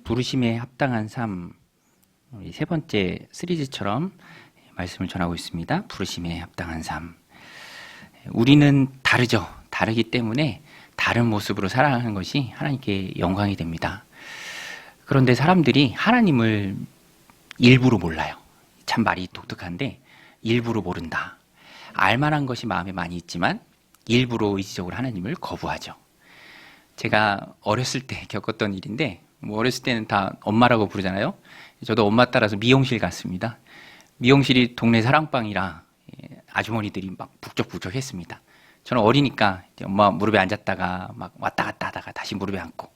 부르심에 합당한 삶, 우리 세 번째 시리즈처럼 말씀을 전하고 있습니다. 부르심에 합당한 삶. 우리는 다르죠. 다르기 때문에 다른 모습으로 살아가는 것이 하나님께 영광이 됩니다. 그런데 사람들이 하나님을 일부러 몰라요. 참 말이 독특한데 일부러 모른다. 알만한 것이 마음에 많이 있지만 일부러 의지적으로 하나님을 거부하죠. 제가 어렸을 때 겪었던 일인데, 어렸을 때는 다 엄마라고 부르잖아요. 저도 엄마 따라서 미용실 갔습니다. 미용실이 동네 사랑방이라 아주머니들이 막 북적북적 했습니다. 저는 어리니까 엄마 무릎에 앉았다가 막 왔다 갔다 하다가 다시 무릎에 앉고,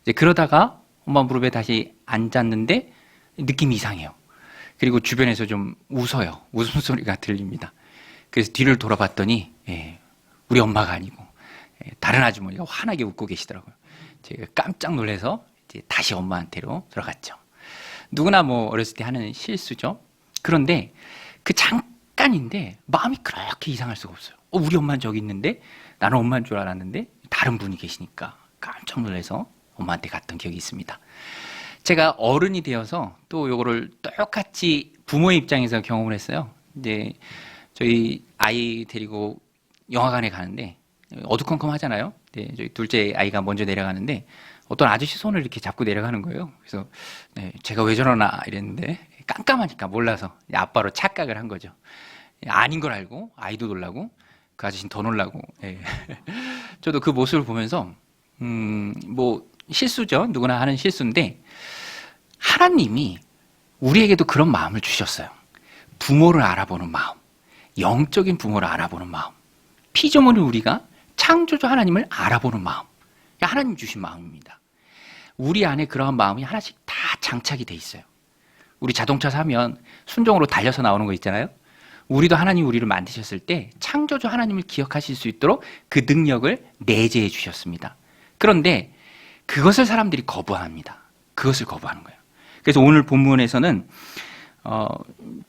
이제 그러다가 엄마 무릎에 다시 앉았는데 느낌이 이상해요. 그리고 주변에서 좀 웃어요. 웃음소리가 들립니다. 그래서 뒤를 돌아봤더니 우리 엄마가 아니고 다른 아주머니가 환하게 웃고 계시더라고요. 제가 깜짝 놀라서 이제 다시 엄마한테로 들어갔죠. 누구나 어렸을 때 하는 실수죠. 그런데 그 잠깐인데 마음이 그렇게 이상할 수가 없어요. 우리 엄마는 저기 있는데 나는 엄마인 줄 알았는데 다른 분이 계시니까 깜짝 놀라서 엄마한테 갔던 기억이 있습니다. 제가 어른이 되어서 또 이거를 똑같이 부모의 입장에서 경험을 했어요. 이제 저희 아이 데리고 영화관에 가는데 어두컴컴하잖아요. 네, 저희 둘째 아이가 먼저 내려가는데 어떤 아저씨 손을 이렇게 잡고 내려가는 거예요. 그래서 제가 왜 저러나 이랬는데 깜깜하니까 몰라서 아빠로 착각을 한 거죠. 아닌 걸 알고 아이도 놀라고 그 아저씨는 더 놀라고. 저도 그 모습을 보면서 실수죠. 누구나 하는 실수인데 하나님이 우리에게도 그런 마음을 주셨어요. 부모를 알아보는 마음, 영적인 부모를 알아보는 마음, 피조물인 우리가 창조주 하나님을 알아보는 마음, 하나님 주신 마음입니다. 우리 안에 그러한 마음이 하나씩 다 장착이 돼 있어요. 우리 자동차 사면 순정으로 달려서 나오는 거 있잖아요. 우리도 하나님 우리를 만드셨을 때 창조주 하나님을 기억하실 수 있도록 그 능력을 내재해 주셨습니다. 그런데 그것을 사람들이 거부합니다. 그것을 거부하는 거예요. 그래서 오늘 본문에서는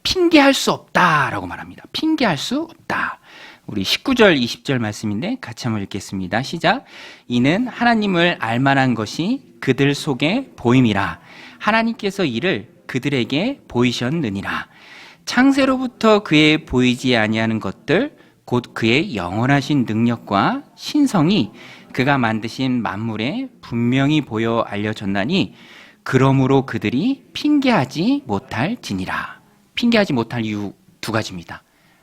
핑계할 수 없다라고 말합니다. 핑계할 수 없다. 우리 19절, 20절 말씀인데 같이 한번 읽겠습니다. 시작. 이는 하나님을 알만한 것이 그들 속에 보임이라. 하나님께서 이를 그들에게 보이셨느니라. 창세로부터 그의 보이지 아니하는 것들, 곧 그의 영원하신 능력과 신성이 그가 만드신 만물에 분명히 보여 알려졌나니 그러므로 그들이 핑계하지 못할지니라. 핑계하지 못할 이유 두 가지입니다.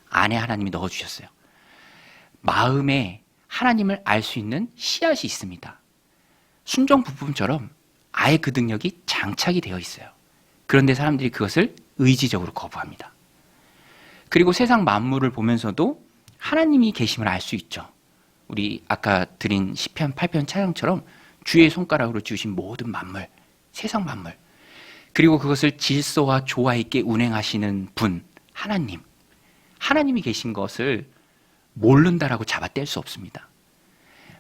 안에 하나님이 넣어주셨어요. 마음에 하나님을 알 수 있는 씨앗이 있습니다. 순정 부품처럼 아예 그 능력이 장착이 되어 있어요. 그런데 사람들이 그것을 의지적으로 거부합니다. 그리고 세상 만물을 보면서도 하나님이 계심을 알 수 있죠. 우리 아까 드린 시편 8편 찬양처럼 주의 손가락으로 지으신 모든 만물, 세상 만물, 그리고 그것을 질서와 조화 있게 운행하시는 분, 하나님, 하나님이 계신 것을 모른다라고 잡아뗄 수 없습니다.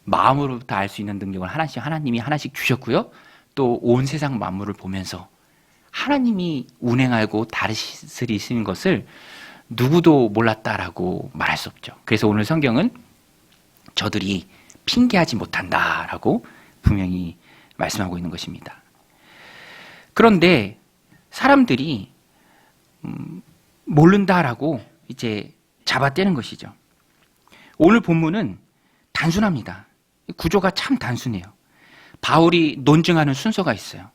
마음으로부터 알 수 있는 능력을 하나님이 하나씩 주셨고요. 또 온 세상 만물을 보면서 하나님이 운행하고 다스리시는 것을 누구도 몰랐다라고 말할 수 없죠. 그래서 오늘 성경은 저들이 핑계하지 못한다라고 분명히 말씀하고 있는 것입니다. 그런데 사람들이 모른다라고 이제 잡아떼는 것이죠. 오늘 본문은 단순합니다. 구조가 참 단순해요. 바울이 논증하는 순서가 있어요.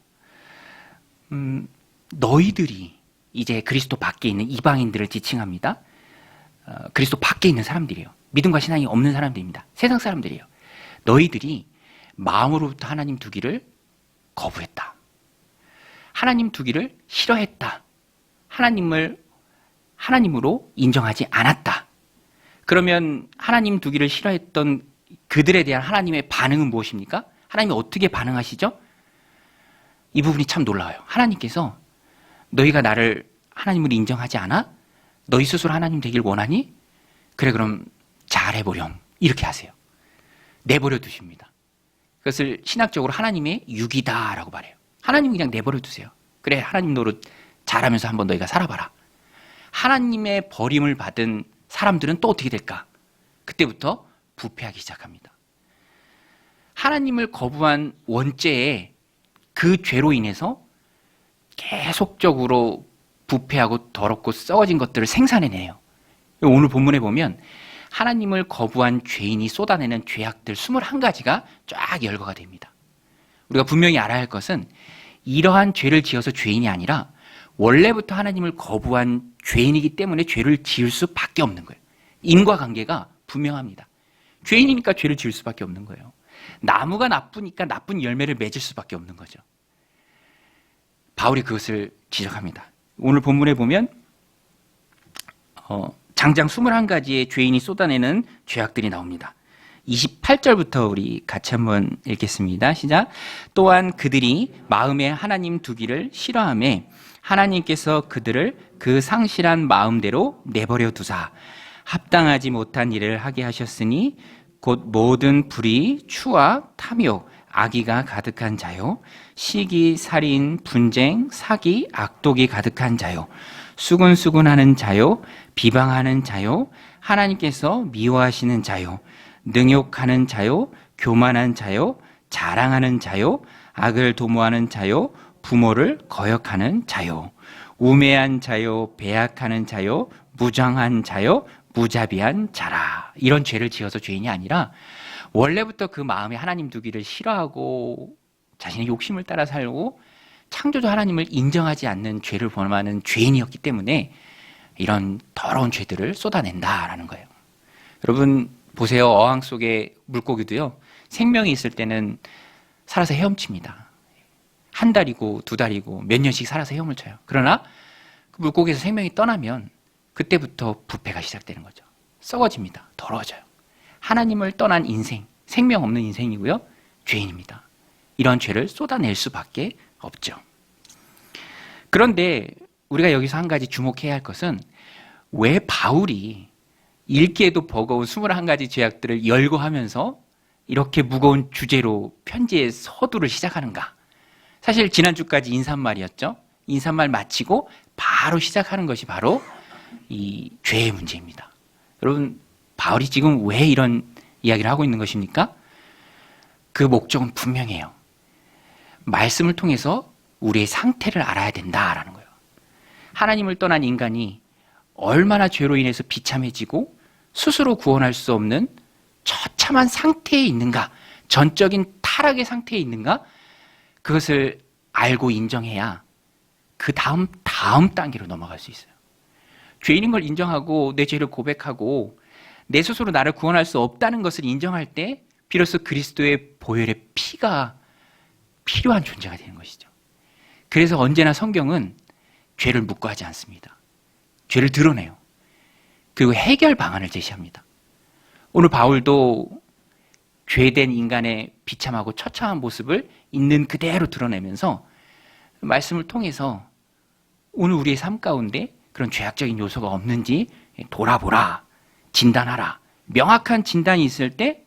너희들이 이제 그리스도 밖에 있는 이방인들을 지칭합니다. 그리스도 밖에 있는 사람들이에요. 믿음과 신앙이 없는 사람들입니다. 세상 사람들이에요. 너희들이 마음으로부터 하나님 두기를 거부했다. 하나님 두기를 싫어했다. 하나님을 하나님으로 인정하지 않았다. 그러면 하나님 두기를 싫어했던 그들에 대한 하나님의 반응은 무엇입니까? 하나님이 어떻게 반응하시죠? 이 부분이 참 놀라워요. 하나님께서 너희가 나를 하나님으로 인정하지 않아? 너희 스스로 하나님 되길 원하니? 그래, 그럼 잘해보렴. 이렇게 하세요. 내버려 두십니다. 그것을 신학적으로 하나님의 육이다라고 말해요. 하나님 그냥 내버려 두세요. 그래, 하나님 노릇 잘하면서 한번 너희가 살아봐라. 하나님의 버림을 받은 사람들은 또 어떻게 될까? 그때부터 부패하기 시작합니다. 하나님을 거부한 원죄에 그 죄로 인해서 계속적으로 부패하고 더럽고 썩어진 것들을 생산해내요. 오늘 본문에 보면 하나님을 거부한 죄인이 쏟아내는 죄악들 21가지가 쫙 열거가 됩니다. 우리가 분명히 알아야 할 것은 이러한 죄를 지어서 죄인이 아니라 원래부터 하나님을 거부한 죄인이기 때문에 죄를 지을 수밖에 없는 거예요. 인과관계가 분명합니다. 죄인이니까 죄를 지을 수밖에 없는 거예요. 나무가 나쁘니까 나쁜 열매를 맺을 수밖에 없는 거죠. 바울이 그것을 지적합니다. 오늘 본문에 보면 장장 21가지의 죄인이 쏟아내는 죄악들이 나옵니다. 28절부터 우리 같이 한번 읽겠습니다. 시작. 또한 그들이 마음에 하나님 두기를 싫어하며 하나님께서 그들을 그 상실한 마음대로 내버려 두사 합당하지 못한 일을 하게 하셨으니 곧 모든 불의, 추악, 탐욕, 악의가 가득한 자요, 시기, 살인, 분쟁, 사기, 악독이 가득한 자요, 수군수군하는 자요, 비방하는 자요, 하나님께서 미워하시는 자요, 능욕하는 자요, 교만한 자요, 자랑하는 자요, 악을 도모하는 자요, 부모를 거역하는 자요, 우매한 자요, 배약하는 자요, 무장한 자요, 무자비한 자라. 이런 죄를 지어서 죄인이 아니라 원래부터 그 마음에 하나님 두기를 싫어하고 자신의 욕심을 따라 살고 창조주 하나님을 인정하지 않는 죄를 범하는 죄인이었기 때문에 이런 더러운 죄들을 쏟아낸다라는 거예요. 여러분 보세요. 어항 속에 물고기도요, 생명이 있을 때는 살아서 헤엄칩니다. 한 달이고 두 달이고 몇 년씩 살아서 헤엄을 쳐요. 그러나 그 물고기에서 생명이 떠나면 그때부터 부패가 시작되는 거죠. 썩어집니다. 더러워져요. 하나님을 떠난 인생, 생명 없는 인생이고요, 죄인입니다. 이런 죄를 쏟아낼 수밖에 없죠. 그런데 우리가 여기서 한 가지 주목해야 할 것은 왜 바울이 읽기에도 버거운 21가지 죄악들을 열거하면서 이렇게 무거운 주제로 편지의 서두를 시작하는가? 사실 지난주까지 인사말이었죠. 인사말 마치고 바로 시작하는 것이 바로 이 죄의 문제입니다. 여러분, 바울이 지금 왜 이런 이야기를 하고 있는 것입니까? 그 목적은 분명해요. 말씀을 통해서 우리의 상태를 알아야 된다라는 거예요. 하나님을 떠난 인간이 얼마나 죄로 인해서 비참해지고 스스로 구원할 수 없는 처참한 상태에 있는가, 전적인 타락의 상태에 있는가, 그것을 알고 인정해야 그 다음 단계로 넘어갈 수 있어요. 죄인인 걸 인정하고 내 죄를 고백하고 내 스스로 나를 구원할 수 없다는 것을 인정할 때 비로소 그리스도의 보혈의 피가 필요한 존재가 되는 것이죠. 그래서 언제나 성경은 죄를 묵과하지 않습니다. 죄를 드러내요. 그리고 해결 방안을 제시합니다. 오늘 바울도 죄된 인간의 비참하고 처참한 모습을 있는 그대로 드러내면서 말씀을 통해서 오늘 우리의 삶 가운데 그런 죄악적인 요소가 없는지 돌아보라, 진단하라. 명확한 진단이 있을 때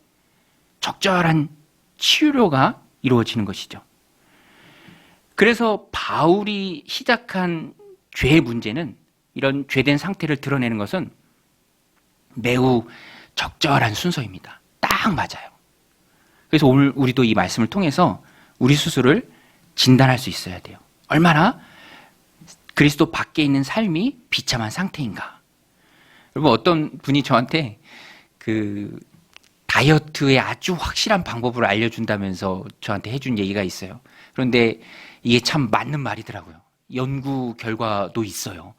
적절한 치료가 이루어지는 것이죠. 그래서 바울이 시작한 죄의 문제는, 이런 죄된 상태를 드러내는 것은 매우 적절한 순서입니다. 딱 맞아요. 그래서 오늘 우리도 이 말씀을 통해서 우리 스스로를 진단할 수 있어야 돼요. 얼마나 그리스도 밖에 있는 삶이 비참한 상태인가. 여러분, 어떤 분이 저한테 그 다이어트의 아주 확실한 방법을 알려준다면서 저한테 해준 얘기가 있어요. 그런데 이게 참 맞는 말이더라고요. 연구 결과도 있어요.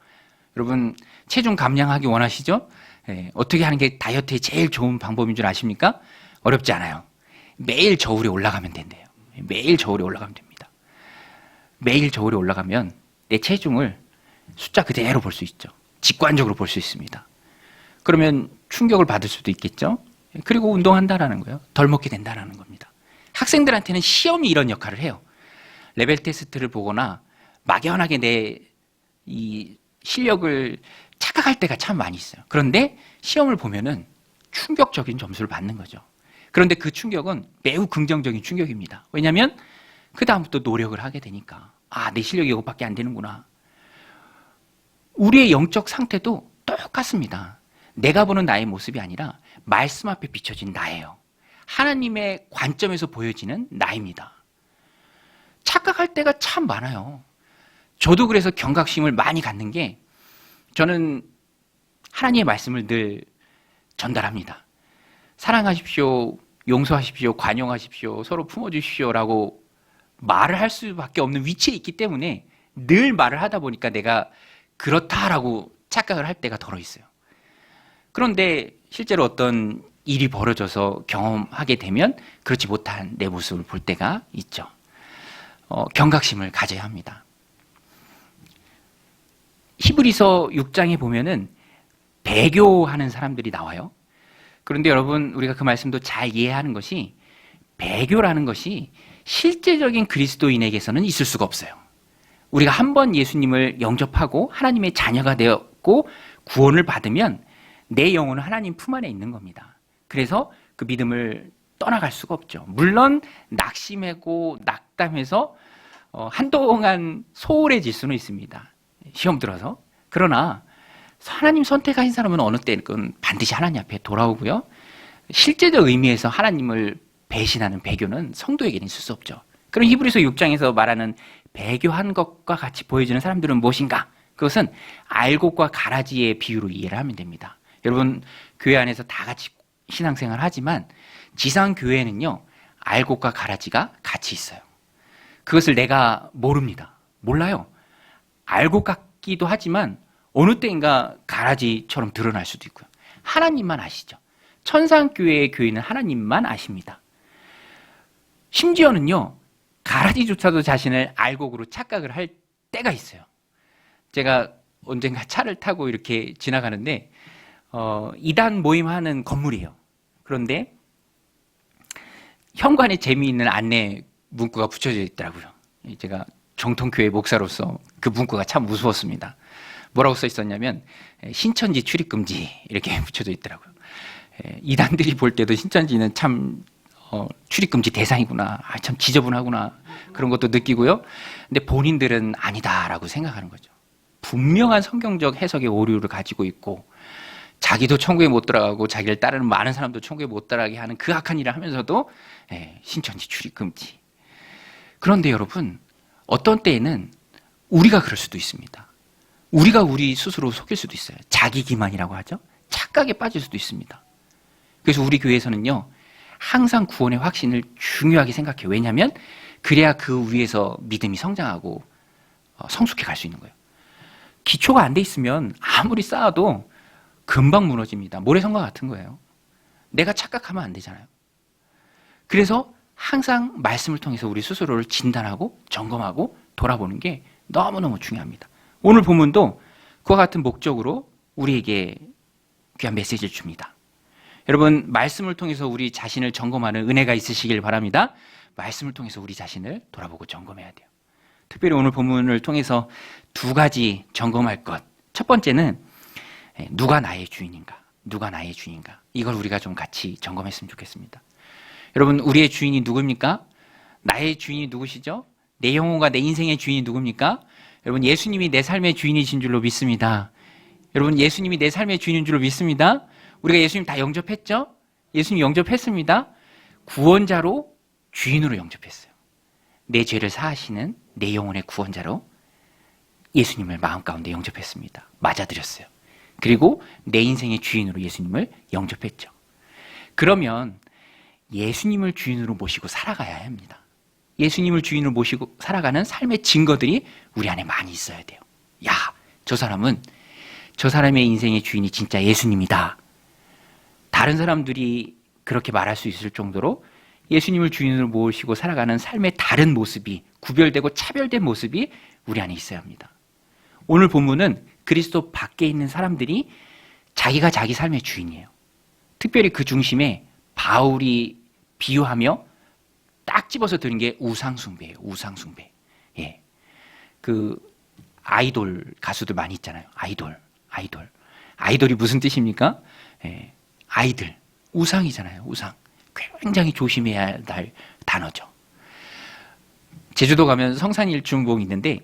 여러분, 체중 감량하기 원하시죠? 네, 어떻게 하는 게 다이어트에 제일 좋은 방법인 줄 아십니까? 어렵지 않아요. 매일 저울에 올라가면 된대요. 매일 저울에 올라가면 됩니다. 매일 저울에 올라가면 내 체중을 숫자 그대로 볼 수 있죠. 직관적으로 볼 수 있습니다. 그러면 충격을 받을 수도 있겠죠. 그리고 운동한다라는 거예요. 덜 먹게 된다라는 겁니다. 학생들한테는 시험이 이런 역할을 해요. 레벨 테스트를 보거나 막연하게 내 이 실력을 착각할 때가 참 많이 있어요. 그런데 시험을 보면은 충격적인 점수를 받는 거죠. 그런데 그 충격은 매우 긍정적인 충격입니다. 왜냐하면 그 다음부터 노력을 하게 되니까, 아, 내 실력이 이것밖에 안 되는구나. 우리의 영적 상태도 똑같습니다. 내가 보는 나의 모습이 아니라 말씀 앞에 비춰진 나예요. 하나님의 관점에서 보여지는 나입니다. 착각할 때가 참 많아요. 저도 그래서 경각심을 많이 갖는 게, 저는 하나님의 말씀을 늘 전달합니다. 사랑하십시오, 용서하십시오, 관용하십시오, 서로 품어주십시오라고 말을 할 수밖에 없는 위치에 있기 때문에 늘 말을 하다 보니까 내가 그렇다라고 착각을 할 때가 덜어 있어요. 그런데 실제로 어떤 일이 벌어져서 경험하게 되면 그렇지 못한 내 모습을 볼 때가 있죠. 경각심을 가져야 합니다. 히브리서 6장에 보면은 배교하는 사람들이 나와요. 그런데 여러분, 우리가 그 말씀도 잘 이해하는 것이, 배교라는 것이 실제적인 그리스도인에게서는 있을 수가 없어요. 우리가 한번 예수님을 영접하고 하나님의 자녀가 되었고 구원을 받으면 내 영혼은 하나님 품 안에 있는 겁니다. 그래서 그 믿음을 떠나갈 수가 없죠. 물론 낙심하고 낙담해서 한동안 소홀해질 수는 있습니다. 시험 들어서. 그러나 하나님 선택하신 사람은 어느 때는 반드시 하나님 앞에 돌아오고요. 실제적 의미에서 하나님을 배신하는 배교는 성도에게는 있을 수 없죠. 그럼 히브리서 6장에서 말하는 배교한 것과 같이 보여지는 사람들은 무엇인가? 그것은 알곡과 가라지의 비유로 이해를 하면 됩니다. 여러분, 교회 안에서 다 같이 신앙생활 하지만 지상교회에는요, 알곡과 가라지가 같이 있어요. 그것을 내가 모릅니다. 몰라요. 알곡 같기도 하지만 어느 때인가 가라지처럼 드러날 수도 있고요. 하나님만 아시죠. 천상교회의 교인은 하나님만 아십니다. 심지어는요, 가라지조차도 자신을 알곡으로 착각을 할 때가 있어요. 제가 언젠가 차를 타고 이렇게 지나가는데 이단 모임하는 건물이에요. 그런데 현관에 재미있는 안내 문구가 붙여져 있더라고요. 제가 정통교회 목사로서 그 문구가 참 무서웠습니다. 뭐라고 써 있었냐면 신천지 출입금지 이렇게 붙여져 있더라고요. 이단들이 볼 때도 신천지는 참 출입금지 대상이구나, 참 지저분하구나, 그런 것도 느끼고요. 근데 본인들은 아니다라고 생각하는 거죠. 분명한 성경적 해석의 오류를 가지고 있고 자기도 천국에 못 들어가고 자기를 따르는 많은 사람도 천국에 못 들어가게 하는 그 악한 일을 하면서도 신천지 출입금지. 그런데 여러분, 어떤 때에는 우리가 그럴 수도 있습니다. 우리가 우리 스스로 속일 수도 있어요. 자기 기만이라고 하죠. 착각에 빠질 수도 있습니다. 그래서 우리 교회에서는요, 항상 구원의 확신을 중요하게 생각해요. 왜냐하면 그래야 그 위에서 믿음이 성장하고 성숙해 갈 수 있는 거예요. 기초가 안 돼 있으면 아무리 쌓아도 금방 무너집니다. 모래성과 같은 거예요. 내가 착각하면 안 되잖아요. 그래서 항상 말씀을 통해서 우리 스스로를 진단하고 점검하고 돌아보는 게 너무너무 중요합니다. 오늘 본문도 그와 같은 목적으로 우리에게 귀한 메시지를 줍니다. 여러분, 말씀을 통해서 우리 자신을 점검하는 은혜가 있으시길 바랍니다. 말씀을 통해서 우리 자신을 돌아보고 점검해야 돼요. 특별히 오늘 본문을 통해서 두 가지 점검할 것. 첫 번째는 누가 나의 주인인가? 누가 나의 주인인가? 이걸 우리가 좀 같이 점검했으면 좋겠습니다. 여러분, 우리의 주인이 누굽니까? 나의 주인이 누구시죠? 내 영혼과 내 인생의 주인이 누굽니까? 여러분, 예수님이 내 삶의 주인이신 줄로 믿습니다. 여러분, 예수님이 내 삶의 주인인 줄로 믿습니다. 우리가 예수님 다 영접했죠? 예수님 영접했습니다. 구원자로, 주인으로 영접했어요. 내 죄를 사하시는 내 영혼의 구원자로 예수님을 마음 가운데 영접했습니다. 맞아들였어요. 그리고 내 인생의 주인으로 예수님을 영접했죠. 그러면 예수님을 주인으로 모시고 살아가야 합니다. 예수님을 주인으로 모시고 살아가는 삶의 증거들이 우리 안에 많이 있어야 돼요. 야, 저 사람의 인생의 주인이 진짜 예수님이다. 다른 사람들이 그렇게 말할 수 있을 정도로 예수님을 주인으로 모시고 살아가는 삶의 다른 모습이, 구별되고 차별된 모습이 우리 안에 있어야 합니다. 오늘 본문은 그리스도 밖에 있는 사람들이 자기가 자기 삶의 주인이에요. 특별히 그 중심에 바울이 비유하며 딱 집어서 드는 게 우상숭배예요. 우상숭배. 예. 그 아이돌 가수들 많이 있잖아요. 아이돌이 무슨 뜻입니까? 예. 아이들. 우상이잖아요. 우상. 굉장히 조심해야 할 단어죠. 제주도 가면 성산일중봉이 있는데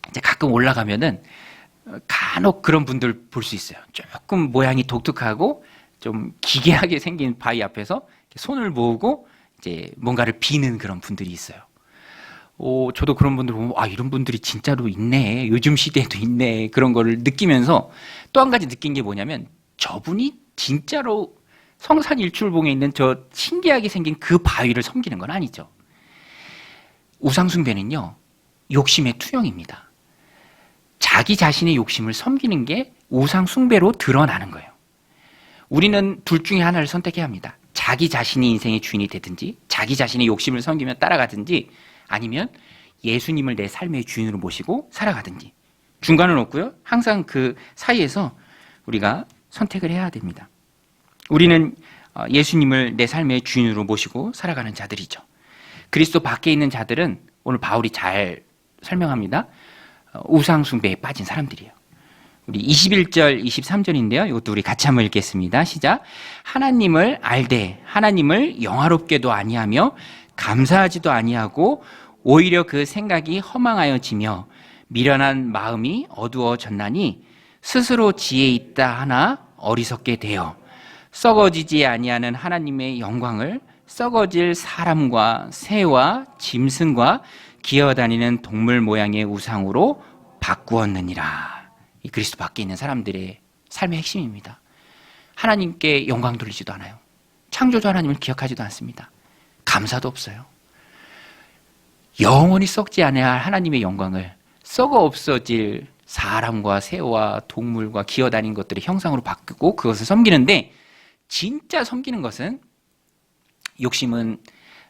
이제 가끔 올라가면은 간혹 그런 분들 볼 수 있어요. 조금 모양이 독특하고 좀 기괴하게 생긴 바위 앞에서 손을 모으고 이제 뭔가를 비는 그런 분들이 있어요. 저도 그런 분들 보면 이런 분들이 진짜로 있네. 요즘 시대에도 있네. 그런 거를 느끼면서 또 한 가지 느낀 게 뭐냐면 저분이 진짜로 성산일출봉에 있는 저 신기하게 생긴 그 바위를 섬기는 건 아니죠. 우상숭배는요, 욕심의 투영입니다. 자기 자신의 욕심을 섬기는 게 우상숭배로 드러나는 거예요. 우리는 둘 중에 하나를 선택해야 합니다. 자기 자신이 인생의 주인이 되든지, 자기 자신의 욕심을 섬기며 따라가든지, 아니면 예수님을 내 삶의 주인으로 모시고 살아가든지. 중간은 없고요. 항상 그 사이에서 우리가 선택을 해야 됩니다. 우리는 예수님을 내 삶의 주인으로 모시고 살아가는 자들이죠. 그리스도 밖에 있는 자들은 오늘 바울이 잘 설명합니다. 우상숭배에 빠진 사람들이에요. 우리 21절, 23절인데요. 이것도 우리 같이 한번 읽겠습니다. 시작. 하나님을 알되 하나님을 영화롭게도 아니하며 감사하지도 아니하고 오히려 그 생각이 허망하여지며 미련한 마음이 어두워졌나니 스스로 지혜 있다 하나 어리석게 되어 썩어지지 아니하는 하나님의 영광을 썩어질 사람과 새와 짐승과 기어다니는 동물 모양의 우상으로 바꾸었느니라. 이 그리스도 밖에 있는 사람들의 삶의 핵심입니다. 하나님께 영광 돌리지도 않아요. 창조주 하나님을 기억하지도 않습니다. 감사도 없어요. 영원히 썩지 않아야 할 하나님의 영광을 썩어 없어질 사람과 새와 동물과 기어다니는 것들의 형상으로 바꾸고 그것을 섬기는데, 진짜 섬기는 것은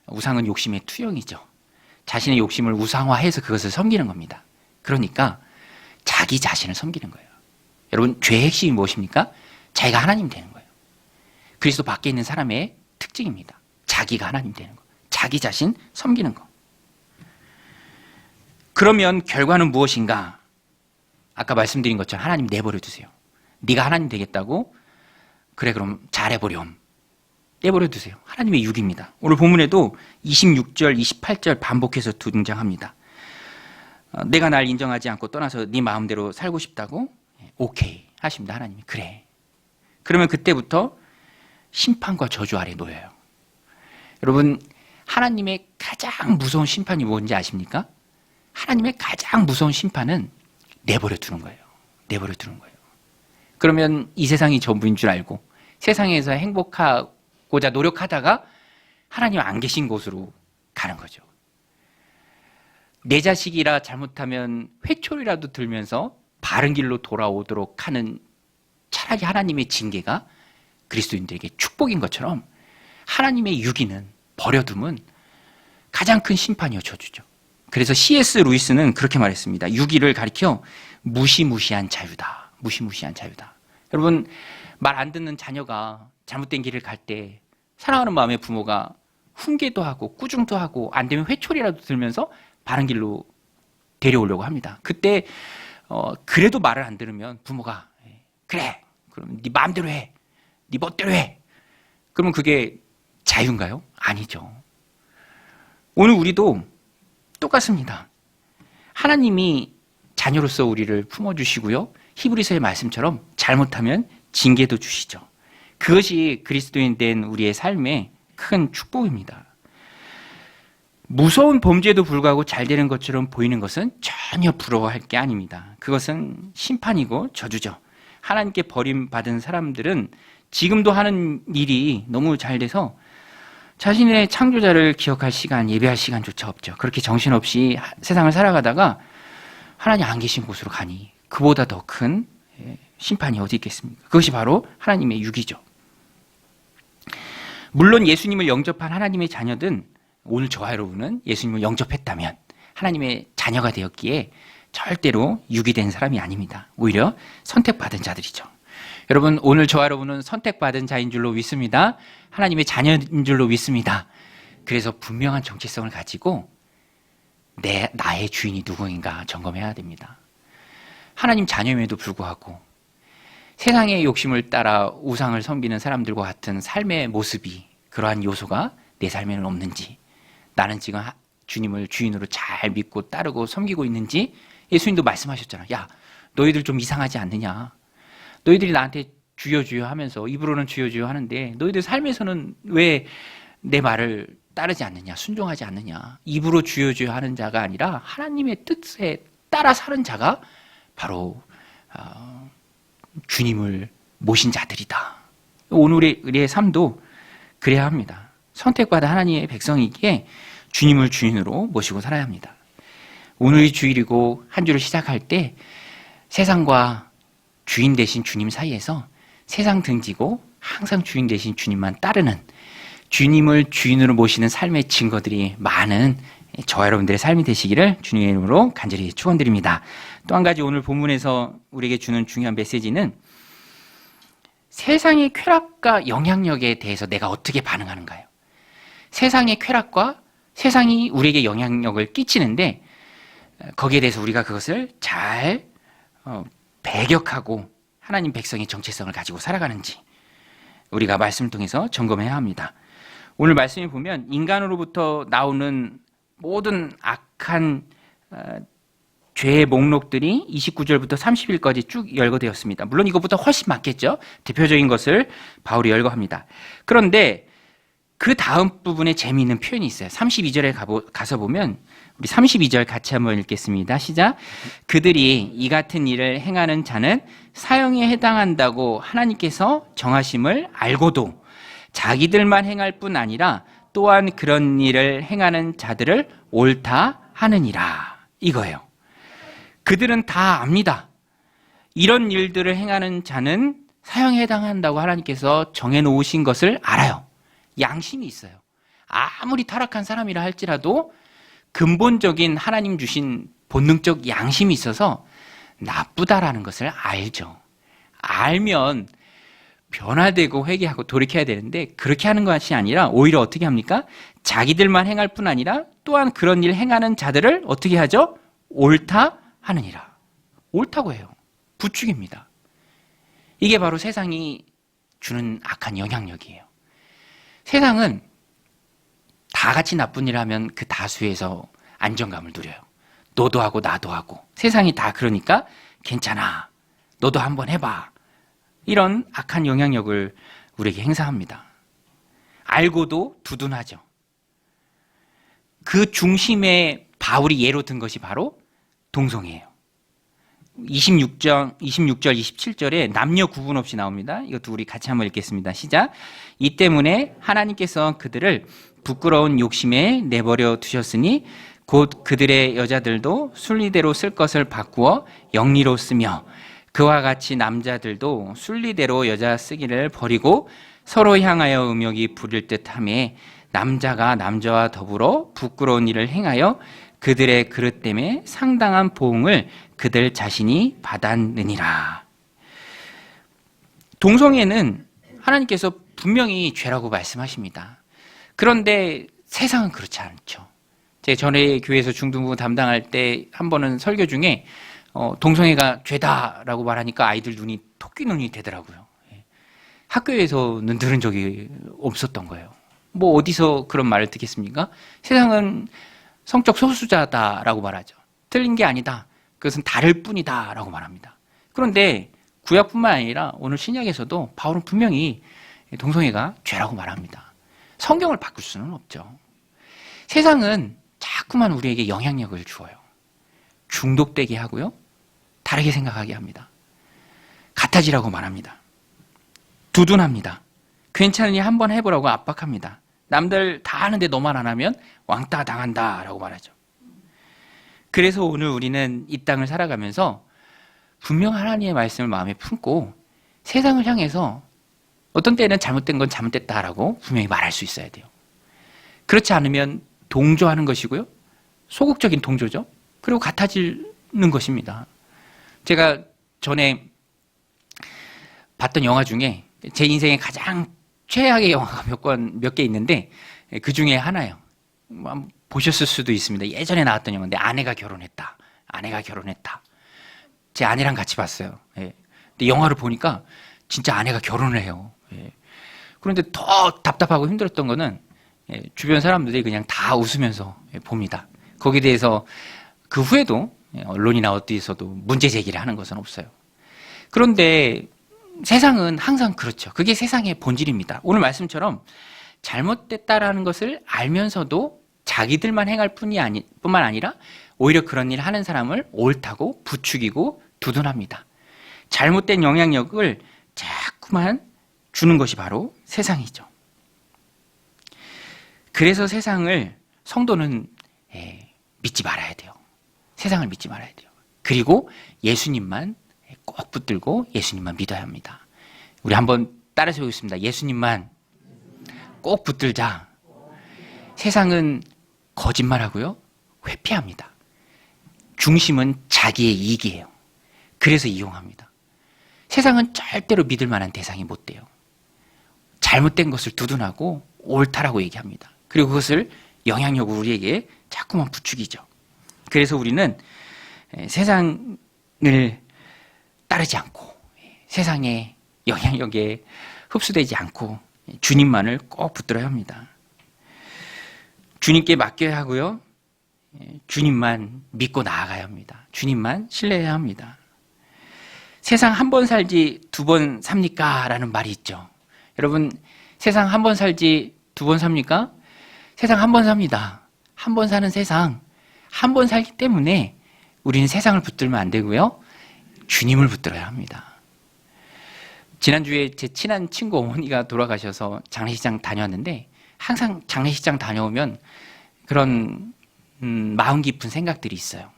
우상은 욕심의 투영이죠. 자신의 욕심을 우상화해서 그것을 섬기는 겁니다. 그러니까 자기 자신을 섬기는 거예요. 여러분, 죄의 핵심이 무엇입니까? 자기가 하나님 되는 거예요. 그리스도 밖에 있는 사람의 특징입니다. 자기가 하나님 되는 거. 자기 자신 섬기는 거. 그러면 결과는 무엇인가? 아까 말씀드린 것처럼 하나님 내버려 두세요. 네가 하나님 되겠다고? 그래, 그럼 잘해보렴. 내버려 두세요. 하나님의 육입니다. 오늘 본문에도 26절, 28절 반복해서 등장합니다. 내가 날 인정하지 않고 떠나서 네 마음대로 살고 싶다고? 오케이 하십니다. 하나님이. 그래. 그러면 그때부터 심판과 저주 아래 놓여요. 여러분, 하나님의 가장 무서운 심판이 뭔지 아십니까? 하나님의 가장 무서운 심판은 내버려 두는 거예요. 내버려 두는 거예요. 그러면 이 세상이 전부인 줄 알고 세상에서 행복하고자 노력하다가 하나님 안 계신 곳으로 가는 거죠. 내 자식이라 잘못하면 회초리라도 들면서 바른 길로 돌아오도록 하는 차라리 하나님의 징계가 그리스도인들에게 축복인 것처럼 하나님의 유기는 버려둠은 가장 큰 심판이요 저주죠. 그래서 C.S. 루이스는 그렇게 말했습니다. 유기를 가리켜 무시무시한 자유다. 무시무시한 자유다. 여러분, 말 안 듣는 자녀가 잘못된 길을 갈 때 사랑하는 마음의 부모가 훈계도 하고 꾸중도 하고 안 되면 회초리라도 들면서 바른 길로 데려오려고 합니다. 그때 그래도 말을 안 들으면 부모가 그래, 그럼 네 마음대로 해, 네 멋대로 해. 그러면 그게 자유인가요? 아니죠. 오늘 우리도 똑같습니다. 하나님이 자녀로서 우리를 품어주시고요. 히브리서의 말씀처럼 잘못하면 징계도 주시죠. 그것이 그리스도인 된 우리의 삶의 큰 축복입니다. 무서운 범죄에도 불구하고 잘 되는 것처럼 보이는 것은 전혀 부러워할 게 아닙니다. 그것은 심판이고 저주죠. 하나님께 버림받은 사람들은 지금도 하는 일이 너무 잘 돼서 자신의 창조자를 기억할 시간, 예배할 시간조차 없죠. 그렇게 정신없이 세상을 살아가다가 하나님 안 계신 곳으로 가니 그보다 더 큰 심판이 어디 있겠습니까? 그것이 바로 하나님의 육이죠. 물론 예수님을 영접한 하나님의 자녀든 오늘 저와 여러분은 예수님을 영접했다면 하나님의 자녀가 되었기에 절대로 유기된 사람이 아닙니다. 오히려 선택받은 자들이죠. 여러분, 오늘 저와 여러분은 선택받은 자인 줄로 믿습니다. 하나님의 자녀인 줄로 믿습니다. 그래서 분명한 정체성을 가지고 나의 주인이 누구인가 점검해야 됩니다. 하나님 자녀임에도 불구하고 세상의 욕심을 따라 우상을 섬기는 사람들과 같은 삶의 모습이, 그러한 요소가 내 삶에는 없는지, 나는 지금 주님을 주인으로 잘 믿고 따르고 섬기고 있는지. 예수님도 말씀하셨잖아요. 야, 너희들 좀 이상하지 않느냐. 너희들이 나한테 주여 주여 하면서 입으로는 주여 주여 하는데 너희들 삶에서는 왜 내 말을 따르지 않느냐, 순종하지 않느냐. 입으로 주여 주여 하는 자가 아니라 하나님의 뜻에 따라 사는 자가 바로 주님을 모신 자들이다. 오늘의 우리의 삶도 그래야 합니다. 선택받은 하나님의 백성이기에 주님을 주인으로 모시고 살아야 합니다. 오늘이 주일이고 한 주를 시작할 때 세상과 주인 되신 주님 사이에서 세상 등지고 항상 주인 되신 주님만 따르는, 주님을 주인으로 모시는 삶의 증거들이 많은 저와 여러분들의 삶이 되시기를 주님의 이름으로 간절히 축원드립니다. 또 한 가지 오늘 본문에서 우리에게 주는 중요한 메시지는 세상의 쾌락과 영향력에 대해서 내가 어떻게 반응하는가요? 세상의 쾌락과 세상이 우리에게 영향력을 끼치는데 거기에 대해서 우리가 그것을 잘 배격하고 하나님 백성의 정체성을 가지고 살아가는지 우리가 말씀을 통해서 점검해야 합니다. 오늘 말씀에 보면 인간으로부터 나오는 모든 악한 죄의 목록들이 29절부터 30일까지 쭉 열거되었습니다. 물론 이것보다 훨씬 많겠죠. 대표적인 것을 바울이 열거합니다. 그런데 그 다음 부분에 재미있는 표현이 있어요. 32절에 가서 보면 우리 32절 같이 한번 읽겠습니다. 시작. 그들이 이 같은 일을 행하는 자는 사형에 해당한다고 하나님께서 정하심을 알고도 자기들만 행할 뿐 아니라 또한 그런 일을 행하는 자들을 옳다 하느니라. 이거예요. 그들은 다 압니다. 이런 일들을 행하는 자는 사형에 해당한다고 하나님께서 정해놓으신 것을 알아요. 양심이 있어요. 아무리 타락한 사람이라 할지라도 근본적인 하나님 주신 본능적 양심이 있어서 나쁘다라는 것을 알죠. 알면 변화되고 회개하고 돌이켜야 되는데 그렇게 하는 것이 아니라 오히려 어떻게 합니까? 자기들만 행할 뿐 아니라 또한 그런 일 행하는 자들을 어떻게 하죠? 옳다 하느니라. 옳다고 해요. 부축입니다. 이게 바로 세상이 주는 악한 영향력이에요. 세상은 다 같이 나쁜 일 하면 그 다수에서 안정감을 누려요. 너도 하고 나도 하고. 세상이 다 그러니까 괜찮아. 너도 한번 해봐. 이런 악한 영향력을 우리에게 행사합니다. 알고도 두둔하죠. 그 중심에 바울이 예로 든 것이 바로 동성애예요. 26절, 27절에 남녀 구분 없이 나옵니다. 이것도 우리 같이 한번 읽겠습니다. 시작. 이 때문에 하나님께서 그들을 부끄러운 욕심에 내버려 두셨으니 곧 그들의 여자들도 순리대로 쓸 것을 바꾸어 영리로 쓰며 그와 같이 남자들도 순리대로 여자 쓰기를 버리고 서로 향하여 음욕이 부릴 듯하며 남자가 남자와 더불어 부끄러운 일을 행하여 그들의 그릇 때문에 상당한 보응을 그들 자신이 받았느니라. 동성애는 하나님께서 분명히 죄라고 말씀하십니다. 그런데 세상은 그렇지 않죠. 제가 전에 교회에서 중등부 담당할 때 한 번은 설교 중에 동성애가 죄다라고 말하니까 아이들 눈이 토끼 눈이 되더라고요. 학교에서는 들은 적이 없었던 거예요. 뭐 어디서 그런 말을 듣겠습니까? 세상은 성적 소수자다라고 말하죠. 틀린 게 아니다. 그것은 다를 뿐이다라고 말합니다. 그런데 구약뿐만 아니라 오늘 신약에서도 바울은 분명히 동성애가 죄라고 말합니다. 성경을 바꿀 수는 없죠. 세상은 자꾸만 우리에게 영향력을 주어요. 중독되게 하고요. 다르게 생각하게 합니다. 같아지라고 말합니다. 두둔합니다. 괜찮으니 한번 해보라고 압박합니다. 남들 다 하는데 너만 안 하면 왕따 당한다라고 말하죠. 그래서 오늘 우리는 이 땅을 살아가면서 분명 하나님의 말씀을 마음에 품고 세상을 향해서 어떤 때는 잘못된 건 잘못됐다라고 분명히 말할 수 있어야 돼요. 그렇지 않으면 동조하는 것이고요. 소극적인 동조죠. 그리고 같아지는 것입니다. 제가 전에 봤던 영화 중에 제 인생에 가장 최악의 영화가 몇 개 있는데 그 중에 하나예요. 보셨을 수도 있습니다. 예전에 나왔던 영화인데 아내가 결혼했다. 제 아내랑 같이 봤어요. 예. 근데 영화를 보니까 진짜 아내가 결혼을 해요. 예. 그런데 더 답답하고 힘들었던 거는 주변 사람들이 그냥 다 웃으면서 봅니다. 거기에 대해서 그 후에도 언론이나 어디에서도 문제 제기를 하는 것은 없어요. 그런데 세상은 항상 그렇죠. 그게 세상의 본질입니다. 오늘 말씀처럼 잘못됐다라는 것을 알면서도 자기들만 행할 뿐만 아니라 오히려 그런 일을 하는 사람을 옳다고 부추기고 두둔합니다. 잘못된 영향력을 자꾸만 주는 것이 바로 세상이죠. 그래서 세상을 성도는 믿지 말아야 돼요. 세상을 믿지 말아야 돼요. 그리고 예수님만 꼭 붙들고 예수님만 믿어야 합니다. 우리 한번 따라서 보겠습니다. 예수님만 꼭 붙들자. 세상은 거짓말하고요, 회피합니다. 중심은 자기의 이익이에요. 그래서 이용합니다. 세상은 절대로 믿을 만한 대상이 못 돼요. 잘못된 것을 두둔하고 옳다라고 얘기합니다. 그리고 그것을 영향력으로 우리에게 자꾸만 부추기죠. 그래서 우리는 세상을 따르지 않고 세상의 영향력에 흡수되지 않고 주님만을 꼭 붙들어야 합니다. 주님께 맡겨야 하고요, 주님만 믿고 나아가야 합니다. 주님만 신뢰해야 합니다. 세상 한 번 살지 두 번 삽니까? 라는 말이 있죠. 여러분, 세상 한 번 살지 두 번 삽니까? 세상 한 번 삽니다. 한 번 사는 세상, 한 번 살기 때문에 우리는 세상을 붙들면 안 되고요, 주님을 붙들어야 합니다. 지난주에 제 친한 친구 어머니가 돌아가셔서 장례식장 다녀왔는데, 항상 장례식장 다녀오면 그런 마음 깊은 생각들이 있어요.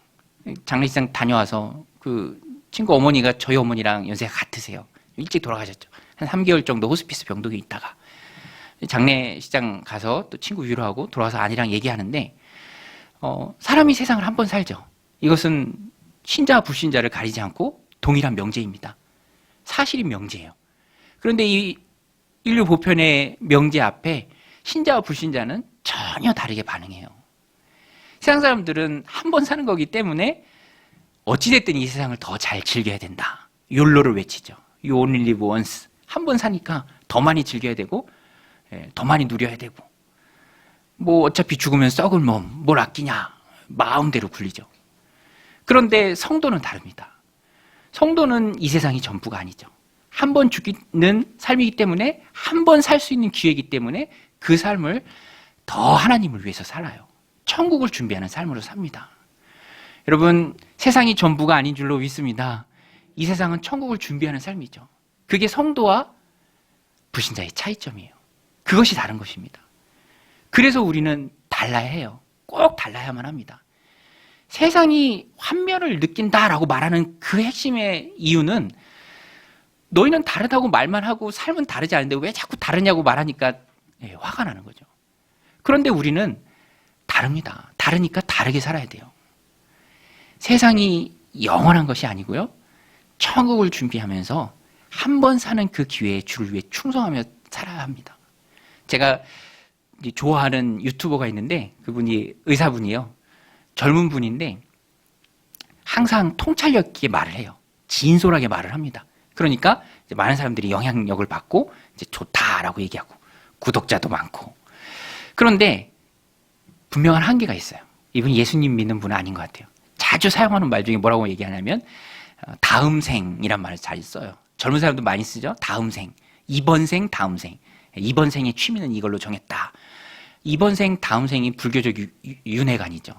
장례식장 다녀와서 그 친구 어머니가 저희 어머니랑 연세가 같으세요. 일찍 돌아가셨죠. 한 3개월 정도 호스피스 병동에 있다가 장례식장 가서 또 친구 위로하고 돌아와서 아내랑 얘기하는데, 사람이 세상을 한 번 살죠. 이것은 신자와 불신자를 가리지 않고 동일한 명제입니다. 사실인 명제예요. 그런데 이 인류 보편의 명제 앞에 신자와 불신자는 전혀 다르게 반응해요. 세상 사람들은 한 번 사는 거기 때문에 어찌됐든 이 세상을 더 잘 즐겨야 된다. 욜로를 외치죠. You only live once. 한 번 사니까 더 많이 즐겨야 되고, 더 많이 누려야 되고, 뭐 어차피 죽으면 썩을 몸, 뭘 아끼냐, 마음대로 굴리죠. 그런데 성도는 다릅니다. 성도는 이 세상이 전부가 아니죠. 한 번 죽이는 삶이기 때문에, 한 번 살 수 있는 기회이기 때문에 그 삶을 더 하나님을 위해서 살아요. 천국을 준비하는 삶으로 삽니다. 여러분, 세상이 전부가 아닌 줄로 믿습니다. 이 세상은 천국을 준비하는 삶이죠. 그게 성도와 불신자의 차이점이에요. 그것이 다른 것입니다. 그래서 우리는 달라야 해요. 꼭 달라야만 합니다. 세상이 환멸을 느낀다라고 말하는 그 핵심의 이유는, 너희는 다르다고 말만 하고 삶은 다르지 않은데 왜 자꾸 다르냐고 말하니까 화가 나는 거죠. 그런데 우리는 다릅니다. 다르니까 다르게 살아야 돼요. 세상이 영원한 것이 아니고요, 천국을 준비하면서 한 번 사는 그 기회에 주를 위해 충성하며 살아야 합니다. 제가 좋아하는 유튜버가 있는데, 그분이 의사분이에요. 젊은 분인데 항상 통찰력 있게 말을 해요. 진솔하게 말을 합니다. 그러니까 이제 많은 사람들이 영향력을 받고 이제 좋다라고 얘기하고 구독자도 많고. 그런데 분명한 한계가 있어요. 이분이 예수님 믿는 분은 아닌 것 같아요. 자주 사용하는 말 중에 뭐라고 얘기하냐면, 다음 생이란 말을 잘 써요. 젊은 사람도 많이 쓰죠. 다음 생, 이번 생, 다음 생. 이번 생의 취미는 이걸로 정했다. 이번 생, 다음 생이 불교적 윤회관이죠.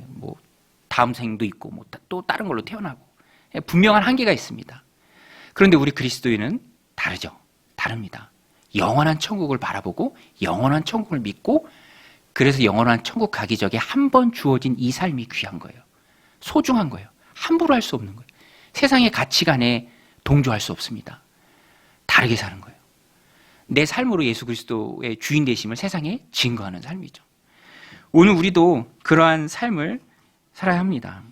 뭐 다음 생도 있고 뭐 또 다른 걸로 태어나고, 분명한 한계가 있습니다. 그런데 우리 그리스도인은 다르죠. 다릅니다. 영원한 천국을 바라보고 영원한 천국을 믿고, 그래서 영원한 천국 가기 전에 한 번 주어진 이 삶이 귀한 거예요. 소중한 거예요. 함부로 할 수 없는 거예요. 세상의 가치관에 동조할 수 없습니다. 다르게 사는 거예요. 내 삶으로 예수 그리스도의 주인 되심을 세상에 증거하는 삶이죠. 오늘 우리도 그러한 삶을 살아야 합니다.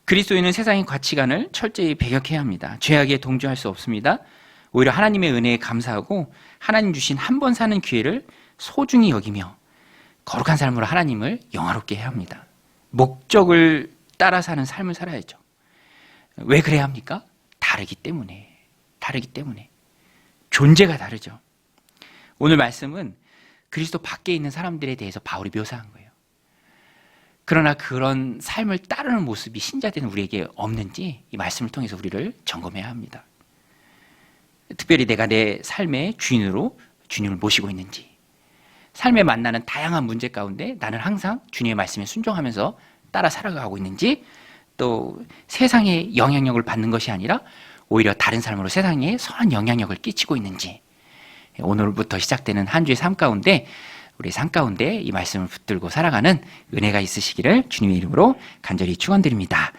그리스도인은 세상의 가치관을 철저히 배격해야 합니다. 죄악에 동조할 수 없습니다. 오히려 하나님의 은혜에 감사하고 하나님 주신 한 번 사는 기회를 소중히 여기며 거룩한 삶으로 하나님을 영화롭게 해야 합니다. 목적을 따라 사는 삶을 살아야죠. 왜 그래야 합니까? 다르기 때문에. 다르기 때문에. 존재가 다르죠. 오늘 말씀은 그리스도 밖에 있는 사람들에 대해서 바울이 묘사한 거예요. 그러나 그런 삶을 따르는 모습이 신자된 우리에게 없는지 이 말씀을 통해서 우리를 점검해야 합니다. 특별히 내가 내 삶의 주인으로 주님을 모시고 있는지, 삶에 만나는 다양한 문제 가운데 나는 항상 주님의 말씀에 순종하면서 따라 살아가고 있는지, 또 세상의 영향력을 받는 것이 아니라 오히려 다른 삶으로 세상에 선한 영향력을 끼치고 있는지, 오늘부터 시작되는 한 주의 삶 가운데 우리 삶 가운데 이 말씀을 붙들고 살아가는 은혜가 있으시기를 주님의 이름으로 간절히 축원드립니다.